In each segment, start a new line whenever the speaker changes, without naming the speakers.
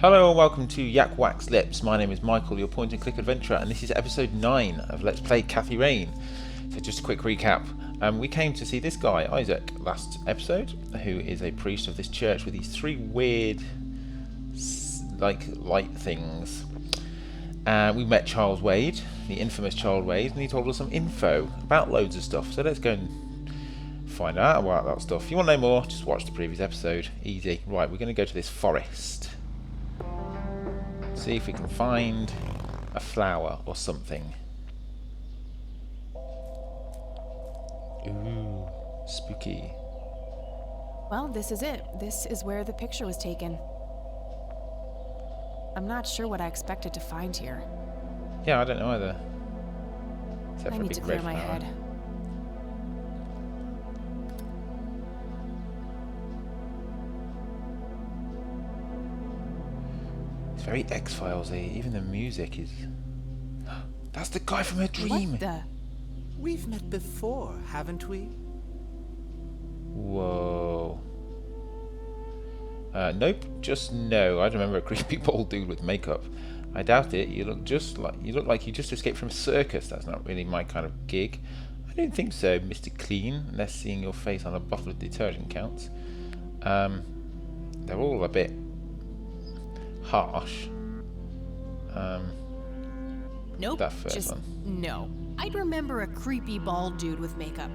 Hello and welcome to YakWaxLips. My name is Michael, your point and click adventurer, and this is episode 9 of Let's Play Kathy Rain. So just a quick recap. We came to see this guy, Isaac, last episode, who is a priest of this church with these 3 weird, light things. We met Charles Wade, the infamous Charles Wade, and he told us some info about loads of stuff. So let's go and find out about that stuff. If you want to know more, just watch the previous episode. Easy. Right, we're going to go to this forest. See if we can find a flower or something. Ooh, spooky.
Well, this is it. This is where the picture was taken. I'm not sure what I expected to find here.
Yeah, I don't know either. Except
I
for a
need
big
to clear
red
my
flower.
head.
It's very X-Files-y. Even the music is... That's the guy from her dream!
What the?
We've met before, haven't we?
Whoa. Nope, just no. I remember a creepy bald dude with makeup. I doubt it. You look like you just escaped from a circus. That's not really my kind of gig. I don't think so, Mr. Clean, unless seeing your face on a bottle of detergent counts. They're all a bit harsh.
Nope,
that first
just
one.
no. I'd remember a creepy bald dude with makeup.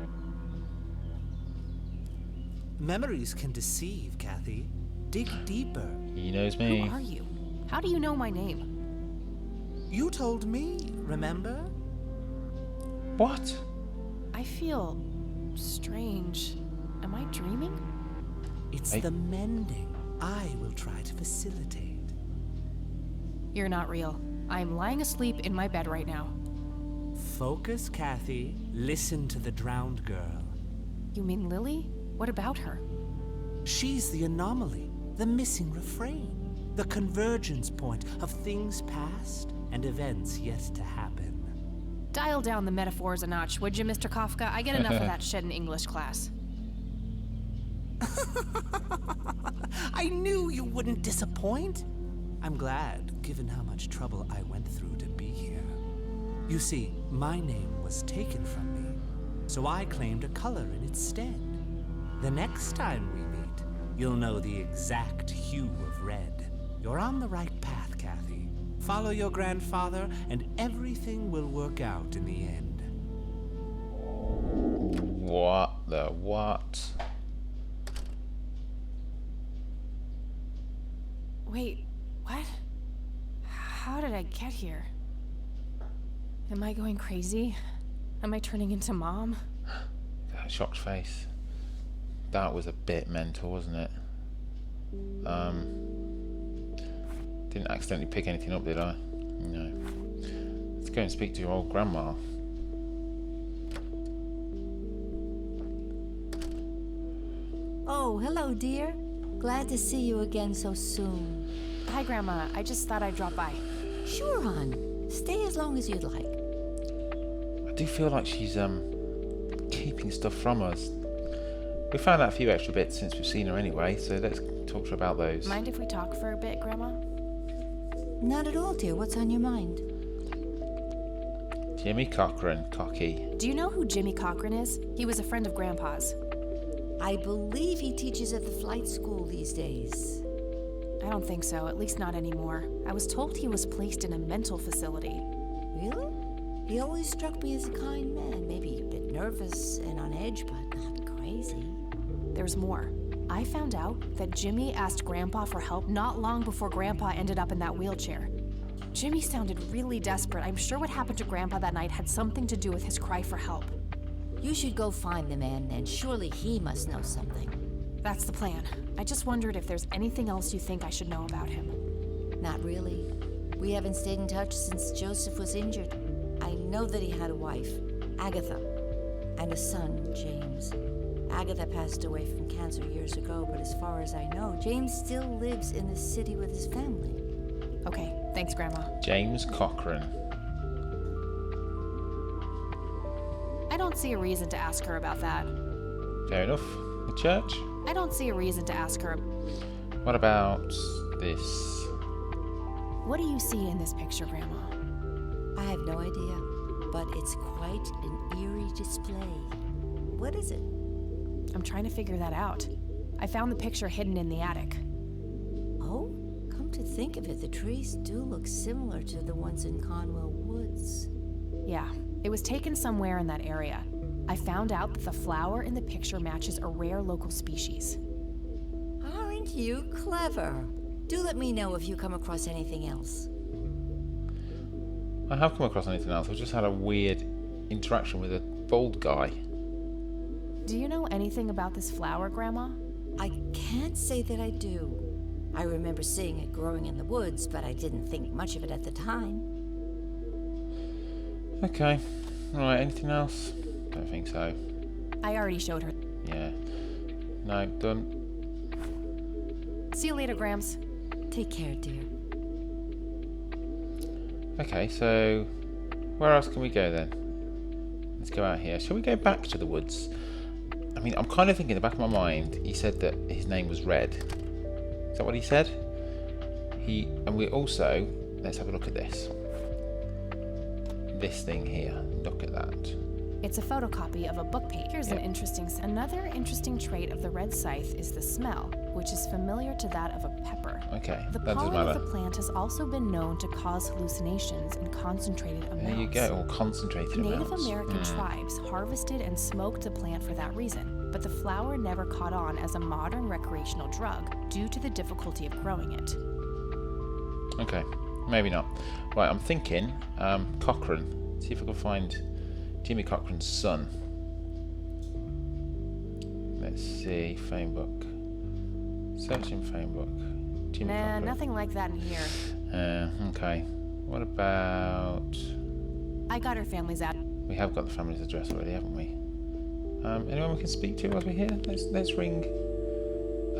Memories can deceive, Kathy. Dig deeper.
He knows me.
Who are you? How do you know my name?
You told me, remember?
What?
I feel strange. Am I dreaming?
It's the mending I will try to facilitate.
You're not real. I'm lying asleep in my bed right now.
Focus, Kathy. Listen to the drowned girl.
You mean Lily? What about her?
She's the anomaly, the missing refrain, the convergence point of things past and events yet to happen.
Dial down the metaphors a notch, would you, Mr. Kafka? I get enough of that shit in English class.
I knew you wouldn't disappoint. I'm glad, given how much trouble I went through to be here. You see, my name was taken from me, so I claimed a color in its stead. The next time we meet, you'll know the exact hue of red. You're on the right path, Kathy. Follow your grandfather, and everything will work out in the end.
What the what?
Wait, what? How did I get here? Am I going crazy? Am I turning into Mom?
That shocked face. That was a bit mental, wasn't it? Didn't accidentally pick anything up, did I? No. Let's go and speak to your old grandma.
Oh, hello, dear. Glad to see you again so soon.
Hi, Grandma. I just thought I'd drop by.
Sure, hon. Stay as long as you'd like.
I do feel like she's keeping stuff from us. We found out a few extra bits since we've seen her anyway, so let's talk to her about those.
Mind if we talk for a bit, Grandma?
Not at all, dear. What's on your mind?
Jimmy Cochran, cocky.
Do you know who Jimmy Cochran is? He was a friend of Grandpa's.
I believe he teaches at the flight school these days.
I don't think so, at least not anymore. I was told he was placed in a mental facility.
Really? He always struck me as a kind man. Maybe a bit nervous and on edge, but not crazy.
There's more. I found out that Jimmy asked Grandpa for help not long before Grandpa ended up in that wheelchair. Jimmy sounded really desperate. I'm sure what happened to Grandpa that night had something to do with his cry for help.
You should go find the man, then. Surely he must know something.
That's the plan. I just wondered if there's anything else you think I should know about him.
Not really. We haven't stayed in touch since Joseph was injured. I know that he had a wife, Agatha, and a son, James. Agatha passed away from cancer years ago, but as far as I know, James still lives in the city with his family.
Okay, thanks, Grandma.
James Cochran.
I don't see a reason to ask her about that.
Fair enough. The church?
I don't see a reason to ask her.
What about this?
What do you see in this picture, Grandma?
I have no idea, but it's quite an eerie display. What is it?
I'm trying to figure that out. I found the picture hidden in the attic.
Oh, come to think of it, the trees do look similar to the ones in Conwell Woods.
Yeah, it was taken somewhere in that area. I found out that the flower in the picture matches a rare local species.
Aren't you clever? Do let me know if you come across anything else.
I have come across anything else. I've just had a weird interaction with a bald guy.
Do you know anything about this flower, Grandma?
I can't say that I do. I remember seeing it growing in the woods, but I didn't think much of it at the time.
Okay. Alright, anything else? Don't think so.
I already showed her.
Yeah. No, done.
See you later, Grams.
Take care, dear.
Okay, so where else can we go then? Let's go out here. Shall we go back to the woods? I mean, I'm kind of thinking in the back of my mind, he said that his name was Red. Is that what he said? And we also, let's have a look at this. This thing here. Look at that.
It's a photocopy of a book page. Here's another interesting trait of the red scythe is the smell, which is familiar to that of a pepper.
Okay,
The
that doesn't
pollen
matter.
of the plant has also been known to cause hallucinations in concentrated amounts.
There you go, or concentrated
Native
amounts.
American tribes harvested and smoked the plant for that reason, but the flower never caught on as a modern recreational drug due to the difficulty of growing it.
Okay, maybe not. Right, I'm thinking Cochrane. See if I can find Jimmy Cochrane's son. Let's see, phone book. Searching phone book. Jimmy
Nah,
Cochrane.
nothing like that in here.
Okay. What about...
I got her family's ad.
We have got the family's address already, haven't we? Anyone we can speak to while we're here? Let's ring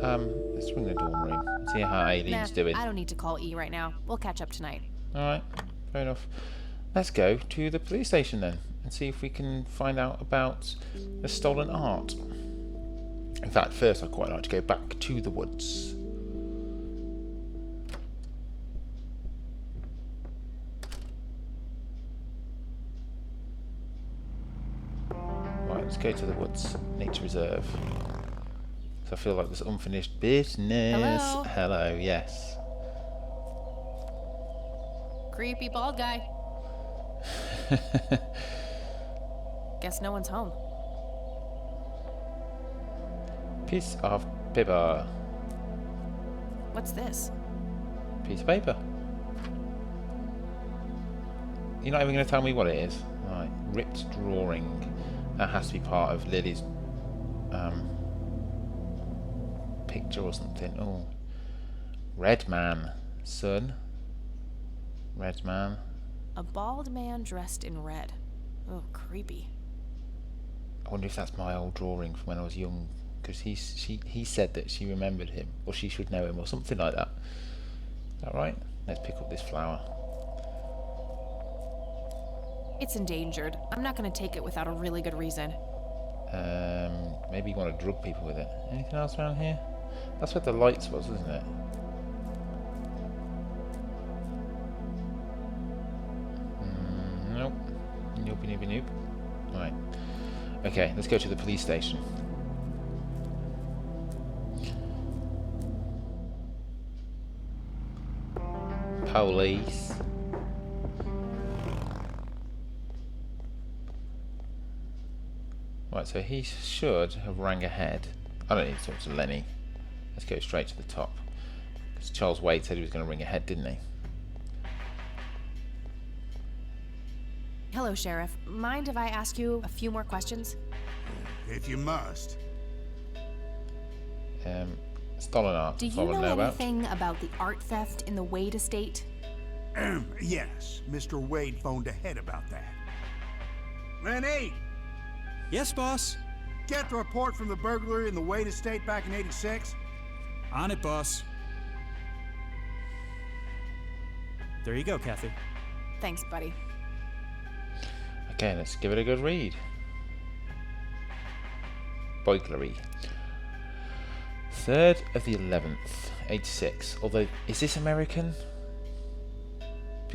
the dorm room and see how Aileen's doing.
I don't need to call E right now. We'll catch up tonight.
Alright, fair enough. Let's go to the police station then and see if we can find out about the stolen art. In fact, first I'd quite like to go back to the woods. Right, let's go to the woods. Nature Reserve. So I feel like there's unfinished business.
Hello?
Hello, yes.
Creepy bald guy. Guess no one's home.
Piece of paper.
What's this?
Piece of paper. You're not even going to tell me what it is? Right. Ripped drawing. That has to be part of Lily's picture or something. Oh. Red man. Son. Red man.
A bald man dressed in red. Oh, creepy.
I wonder if that's my old drawing from when I was young. Because he said that she remembered him. Or she should know him or something like that. Is that right? Let's pick up this flower.
It's endangered. I'm not going to take it without a really good reason.
Maybe you want to drug people with it. Anything else around here? That's where the lights was, isn't it? Nope. Nope. Right. Okay, let's go to the police station. Police. Right, so he should have rang ahead. I don't need to talk to Lenny. Let's go straight to the top. Because Charles Wade said he was going to ring ahead, didn't he?
Hello, Sheriff. Mind if I ask you a few more questions?
If you must.
Stolen art.
Do
that's
you
all I
know
about.
anything about the art theft in the Wade estate?
Yes, Mr. Wade phoned ahead about that. Lenny,
Yes, boss.
get the report from the burglary in the Wade estate back in '86.
On it, boss. There you go, Kathy.
Thanks, buddy.
Okay, let's give it a good read. Burglary. 3rd of the 11th, 86. Although, is this American?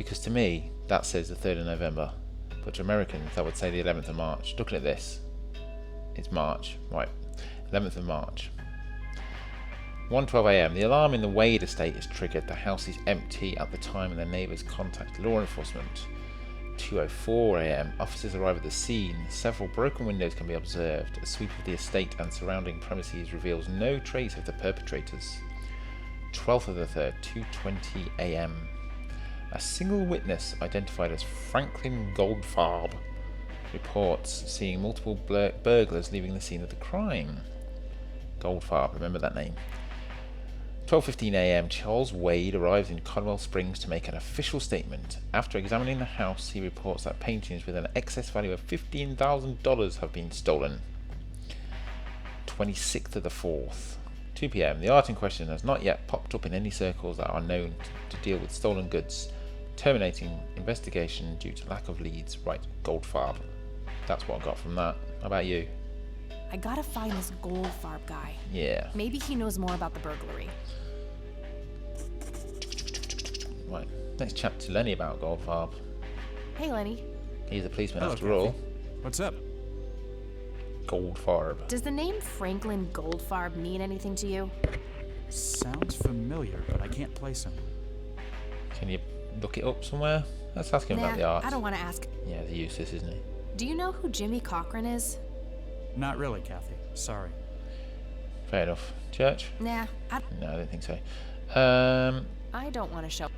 Because to me, that says the 3rd of November. But to Americans, that would say the 11th of March. Looking at this, it's March. Right, 11th of March. 1:12 a.m. The alarm in the Wade estate is triggered. The house is empty at the time and the neighbours contact law enforcement. 2:04 a.m. Officers arrive at the scene. Several broken windows can be observed. A sweep of the estate and surrounding premises reveals no trace of the perpetrators. 12th of the 3rd, 2:20 a.m. A single witness, identified as Franklin Goldfarb, reports seeing multiple burglars leaving the scene of the crime. Goldfarb, remember that name. 12:15 a.m. Charles Wade arrives in Conwell Springs to make an official statement. After examining the house, he reports that paintings with an excess value of $15,000 have been stolen. 26th of the 4th, 2 p.m. The art in question has not yet popped up in any circles that are known to deal with stolen goods, terminating investigation due to lack of leads. Right, Goldfarb. That's what I got from that. How about you?
I gotta find this Goldfarb guy.
Yeah.
Maybe he knows more about the burglary.
Right, let's chat to Lenny about Goldfarb.
Hey, Lenny.
He's a policeman
Hello,
after
Kathy.
all.
What's up?
Goldfarb.
Does the name Franklin Goldfarb mean anything to you?
Sounds familiar, but I can't place him.
Can you look it up somewhere? Let's ask him about the art.
I don't want to ask.
Yeah, he's useless, isn't he?
Do you know who Jimmy Cochran is?
Not really, Kathy. Sorry.
Fair enough. Church?
Nah,
No, I don't think so.
I don't want to show.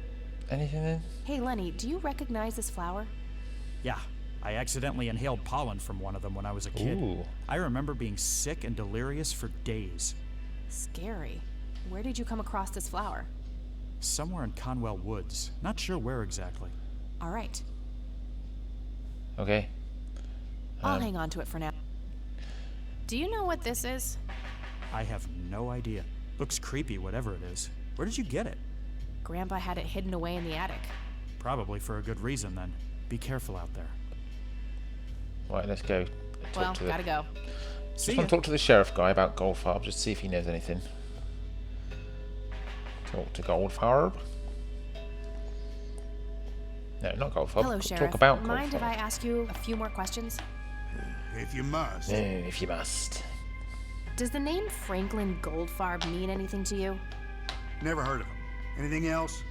Anything then?
Hey, Lenny, do you recognize this flower?
Yeah, I accidentally inhaled pollen from one of them when I was a kid.
Ooh.
I remember being sick and delirious for days.
Scary. Where did you come across this flower?
Somewhere in Conwell Woods. Not sure where exactly.
All right.
Okay.
I'll hang on to it for now. Do you know what this is?
I have no idea. Looks creepy, whatever it is. Where did you get it?
Grandpa had it hidden away in the attic.
Probably for a good reason, then. Be careful out there.
Right, let's go.
Well,
to the,
gotta go.
just
See
want
ya.
to talk to the sheriff guy about Goldfarb, just see if he knows anything. Talk to Goldfarb. No, not Goldfarb.
Hello, Sheriff.
Talk about
Mind if
Goldfarb.
I ask you a few more questions?
If you must.
No, if you must.
Does the name Franklin Goldfarb mean anything to you?
Never heard of him. Anything else?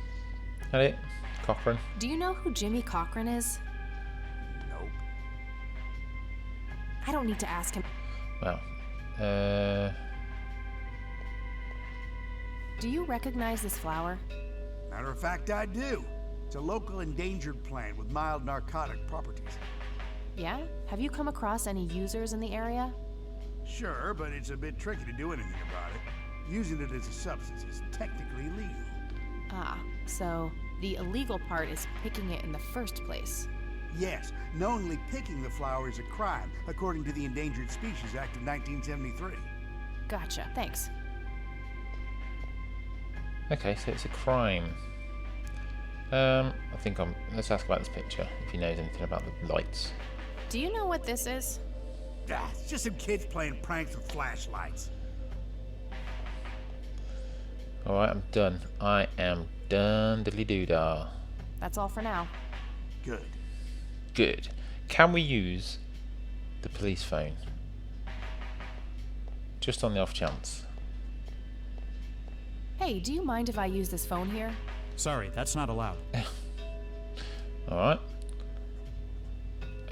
That it? Cochran.
Do you know who Jimmy Cochran is?
Nope.
I don't need to ask him.
Well,
Do you recognize this flower?
Matter of fact, I do. It's a local endangered plant with mild narcotic properties.
Yeah? Have you come across any users in the area?
Sure, but it's a bit tricky to do anything about it. Using it as a substance is technically illegal.
Ah, so the illegal part is picking it in the first place.
Yes, knowingly picking the flower is a crime, according to the Endangered Species Act of 1973.
Gotcha, thanks.
okay, so it's a crime. Let's ask about this picture, if he knows anything about the lights.
Do you know what this is?
Ah, it's just some kids playing pranks with flashlights.
Alright, I'm done. I am done, diddly-doo-dah.
That's all for now.
Good.
Good. Can we use the police phone? Just on the off chance.
Hey, do you mind if I use this phone here?
Sorry, that's not allowed.
Alright.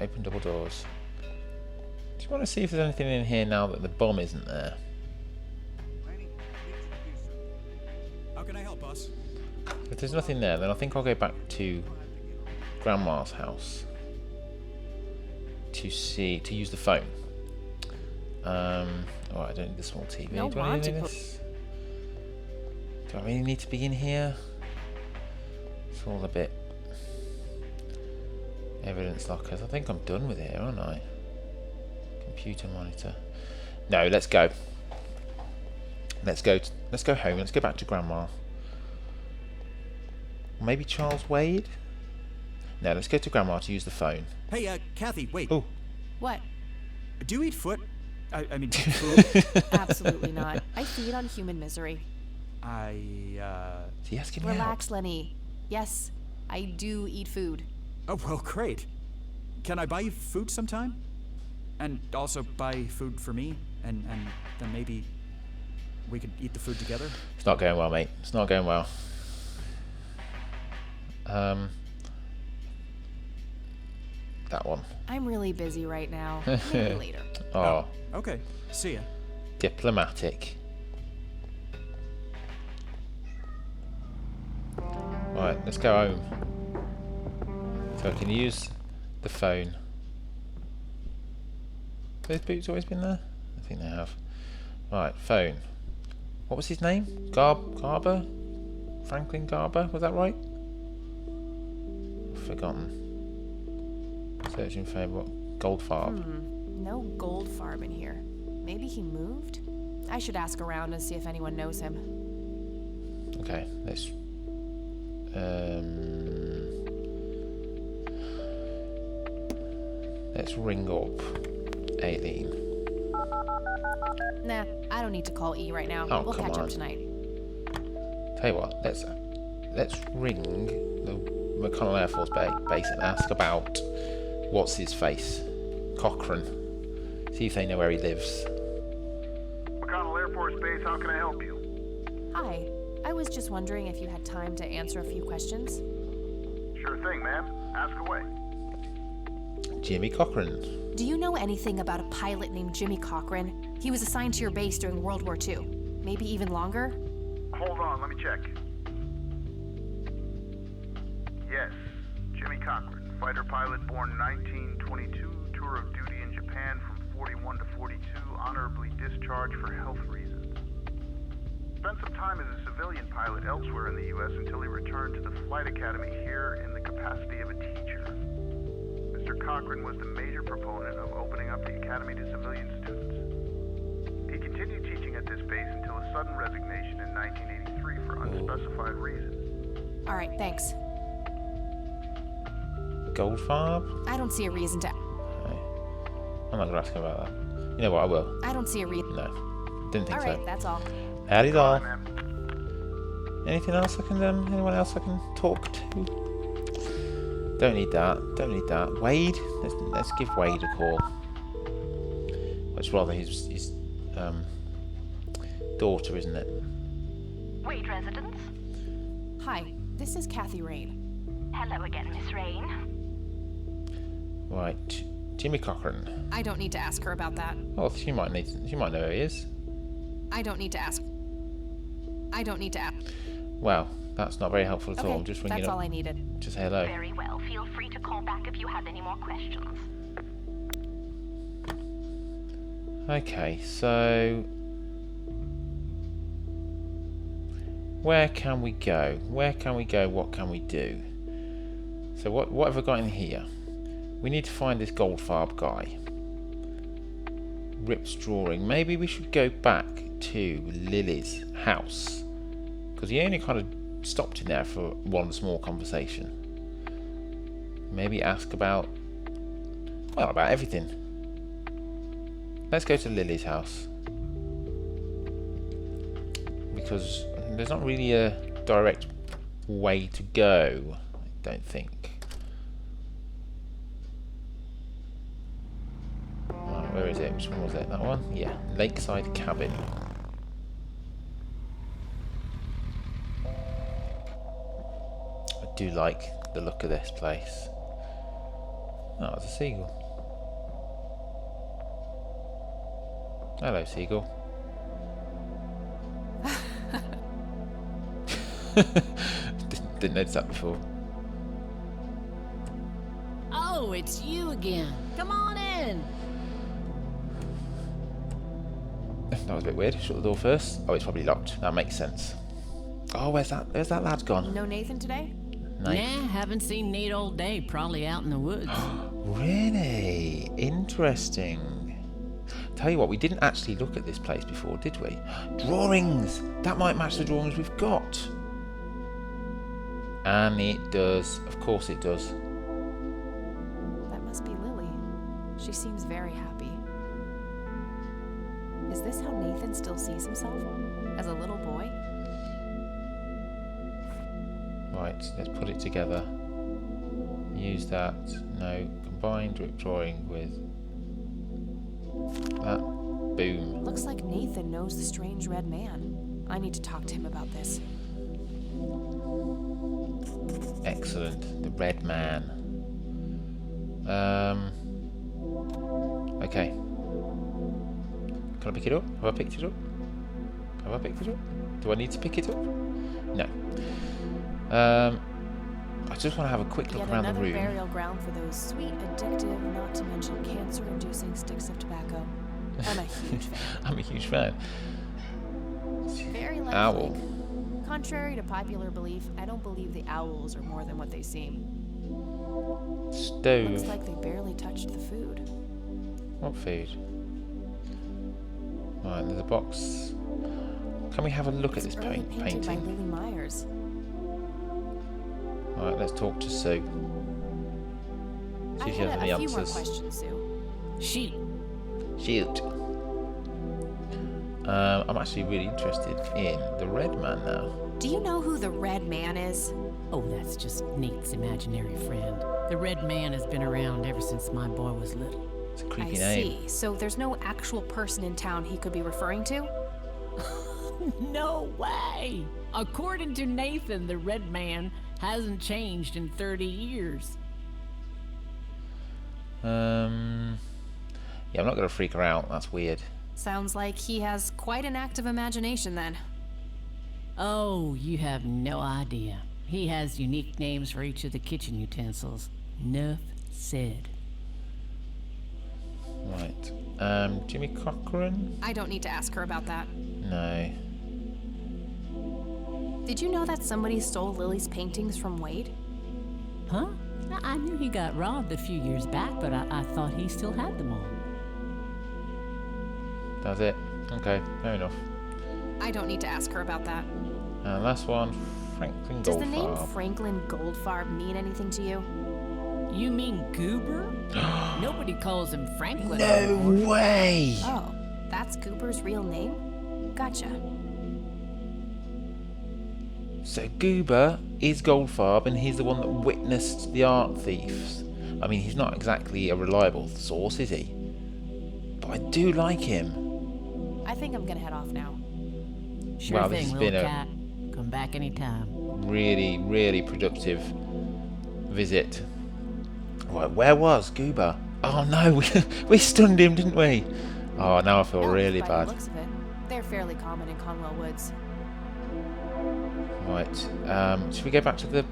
Open double doors. Do you want to see if there's anything in here now that the bomb isn't there?
Lenny, need you to do something.
How can I help, boss?
If there's nothing there, then I think I'll go back to Grandma's house to use the phone. Oh, I don't need the small TV.
No
Do I need
want
any of
to
this? Do I really need to be in here? It's all a bit evidence lockers. I think I'm done with it, aren't I? Computer monitor. No, let's go. Let's go home. Let's go back to Grandma. Maybe Charles Wade? No, let's go to Grandma to use the phone.
Hey, Kathy, wait.
Oh,
What?
Do you eat foot? I mean, food?
Absolutely not. I feed on human misery.
is he asking me out?
Relax, Lenny. Yes, I do eat food.
Oh, well, great. Can I buy you food sometime? And also buy food for me? And then maybe we could eat the food together?
It's not going well, mate. It's not going well. That one.
I'm really busy right now. Maybe later.
Oh,
Okay, see ya.
diplomatic. Right, let's go home. So I can use the phone. Have those boots always been there? I think they have. Right, phone. What was his name? Garber? Franklin Garber? Was that right? Forgotten. Searching for what? Goldfarb.
No Goldfarb in here. Maybe he moved? I should ask around and see if anyone knows him.
Okay, let's ring up Aileen.
Nah, I don't need to call E right now.
Oh,
We'll
come
catch
on.
up tonight.
Tell you what, let's ring the McConnell Air Force Base and ask about what's his face, Cochrane. See if they know where he lives.
McConnell Air Force Base, how can I help you?
Hi. I was just wondering if you had time to answer a few questions.
Sure thing, ma'am. Ask away.
Jimmy Cochrane.
Do you know anything about a pilot named Jimmy Cochrane? He was assigned to your base during World War II. Maybe even longer?
Hold on, let me check. Yes, Jimmy Cochrane, fighter pilot born 1922, tour of duty in Japan from 41 to 42, honorably discharged for health reasons. Spent some time as a civilian pilot elsewhere in the U.S. until he returned to the flight academy here in the capacity of a teacher. Mr. Cochrane was the major proponent of opening up the academy to civilian students. He continued teaching at this base until a sudden resignation in 1983 for unspecified reasons.
All right, thanks.
Goldfarb?
I don't see a reason to.
No. I'm not going to ask him about that. You know what, I will.
I don't see a reason.
No. Didn't think
All
so.
right, that's all.
Howdy's all.
Bye, ma'am.
Anything else I can, anyone else I can talk to? Don't need that. Don't need that. Wade? Let's give Wade a call. It's rather his daughter, isn't it?
Wade residence?
Hi, this is Kathy Rain.
Hello again, Miss Rain.
Right. Jimmy Cochrane.
I don't need to ask her about that.
Oh, she might know who he is.
I don't need to ask.
Well, that's not very helpful at all.
Okay,
Just ringing
that's
up.
all I needed.
Just say hello.
Very well. Feel free to call back if you have any more questions.
Okay, so where can we go? Where can we go? What can we do? So what have I got in here? We need to find this Goldfarb guy. Rip's drawing. Maybe we should go back to Lily's house, because he only kind of stopped in there for one small conversation. Maybe ask about everything. Let's go to Lily's house, because there's not really a direct way to go, I don't think. Right, where is it? Which one was it? That one? Yeah, Lakeside Cabin. I do like the look of this place. Oh, it's a seagull. Hello, seagull. Didn't notice that before.
Oh, it's you again. Come on in.
That was a bit weird. Shut the door first. Oh, it's probably locked. That makes sense. Oh, where's that lad gone?
No Nathan today?
Nate.
Nah, haven't seen Nate all day. Probably out in the woods.
Really? Interesting. Tell you what, we didn't actually look at this place before, did we? Drawings! That might match the drawings we've got. And it does. Of course it does.
That must be Lily. She seems very happy. Is this how Nathan still sees himself? As a little boy?
Right, let's put it together. Use that. No, combine drip drawing with that. Boom.
Looks like Nathan knows the strange red man. I need to talk to him about this.
Excellent. The red man. Okay. Can I pick it up? Have I picked it up? Have I picked it up? Do I need to pick it up? No. I just want to have a quick look
Yet
around the
another
room.
burial ground for those sweet, addictive, not to mention cancer-inducing sticks of tobacco. I'm a huge fan.
I'm a huge fan.
Very
Owl.
lifelike. Contrary to popular belief, I don't believe the owls are more than what they seem. Looks
Stove.
like they barely touched the food.
What food? Right, there's a box. Can we have a look at this
Early painted by
painting?
Lily Myers.
Right, let's talk to Sue. See
I
if she has
had
any
a few more
answers.
questions, Sue.
Shoot.
Shoot. I'm actually really interested in the red man now.
Do you know who the red man is?
Oh, that's just Nate's imaginary friend. The Red Man has been around ever since my boy was little.
It's a
I
creepy name.
see. So there's no actual person in town he could be referring to?
No way! According to Nathan, the Red Man hasn't changed in 30 years.
Yeah, I'm not going to freak her out. That's weird.
Sounds like he has quite an active imagination then.
Oh, you have no idea. He has unique names for each of the kitchen utensils. Nuff said.
Right. Jimmy Cochran?
I don't need to ask her about that.
No.
Did you know that somebody stole Lily's paintings from Wade?
Huh? I knew he got robbed a few years back, but I thought he still had them all.
That's it. Okay, fair enough.
I don't need to ask her about that.
Last one, Franklin
Does the name
Goldfarb.
Franklin Goldfarb mean anything to you?
You mean Goober? Nobody calls him Franklin.
No
anymore.
way!
Oh, that's Cooper's real name? Gotcha.
So Goober is Goldfarb, and he's the one that witnessed the art thieves. I mean, he's not exactly a reliable source, is he? But I do like him.
I think I'm gonna head off now.
Sure
Wow, this
thing,
has
little
been a-
cat. Come back anytime.
Really, really productive visit. Right, where was Goober? Oh no, we stunned him, didn't we? Oh, now I feel
No,
really
by
bad.
the looks of it, they're fairly common in Conwell Woods.
Right, should we go back to the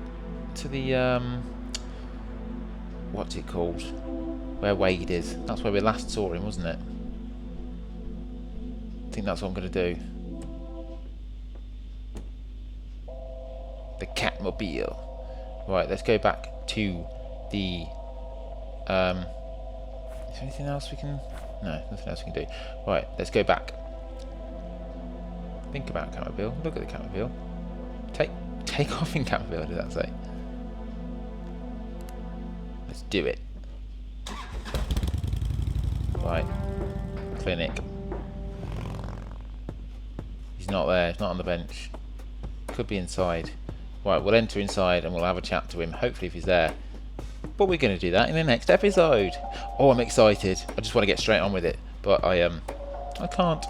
what's it called? Where Wade is. That's where we last saw him, wasn't it? I think that's what I'm going to do. The Catmobile. Right, let's go back to the... is there anything else we can... No, nothing else we can do. Right, let's go back. Think about Catmobile. Look at the Catmobile. Take off in Catmobile, did that say? Let's do it. Right. Clinic. He's not there. He's not on the bench. Could be inside. Right, we'll enter inside and we'll have a chat to him. Hopefully if he's there. But we're going to do that in the next episode. Oh, I'm excited. I just want to get straight on with it. But I can't.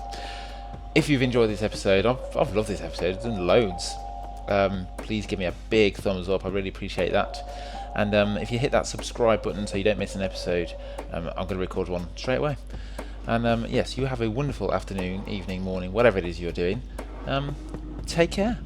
If you've enjoyed this episode, I've loved this episode. I've done loads. Please give me a big thumbs up. I really appreciate that. And if you hit that subscribe button so you don't miss an episode, I'm going to record one straight away. And yes, you have a wonderful afternoon, evening, morning, whatever it is you're doing. Take care.